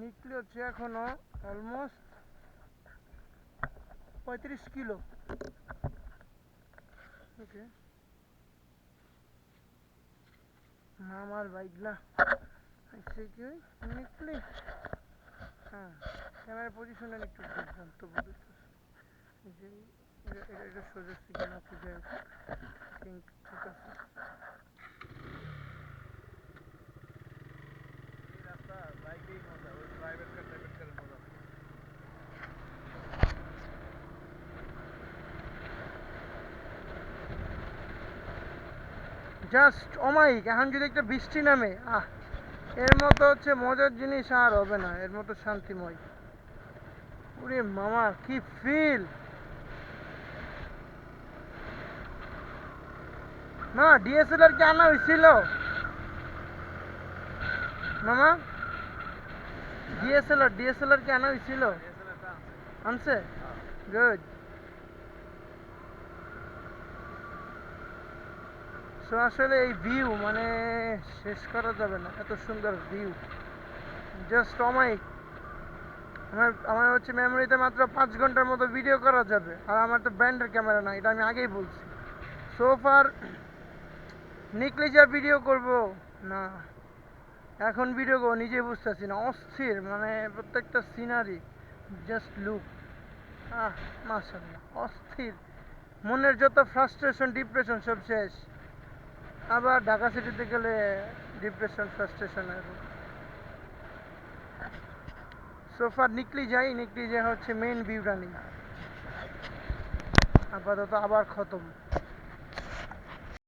নিকলে হচ্ছে এখনো almost 35 kilo. ওকে, মামার বাইক না আইসে কি নিকলে। হ্যাঁ, ক্যামেরা পজিশনটা একটু গন্তব্য দিতেছে যে এটা সোজা সিগন্যাল আছে যে থিঙ্ক ঠিক আছে। জাস্ট অমায়িক। এখন যদি একটা বৃষ্টি নামে, এর মতো হচ্ছে মজার জিনিস আর হবে না, এর মতো শান্তিময়। ওরে মামা কি ফিল! না ডিএসএলআর কি আনা হয়েছিল মামা? ডিএসএলআর কি আনা হয়েছিল? আনছে? গুড। সো আসলে এই ভিউ মানে শেষ করা যাবে না, এত সুন্দর ভিউ, জাস্ট অমায়িক। আমার আমার হচ্ছে মেমোরিতে মাত্র 5 ঘন্টার মতো ভিডিও করা যাবে, আর আমার তো ব্র্যান্ডের ক্যামেরা না, এটা আমি আগেই বলছি। সো ফার নিকলে যা ভিডিও করব না, এখন ভিডিও করবো নিজে বুঝতেছি না, অস্থির মানে প্রত্যেকটা সিনারি, জাস্ট লুক। মাশাআল্লাহ অস্থির। মনের যত ফ্রাস্ট্রেশন ডিপ্রেশন সব শেষ। আবার ঢাকা সিটিতে গেলে ডিপ্রেশন ফ্রাস্ট্রেশন আসবে। সোফার নিকলি যাই হচ্ছে মেইন ভিউটা নেই আপাতত, আবার খতম।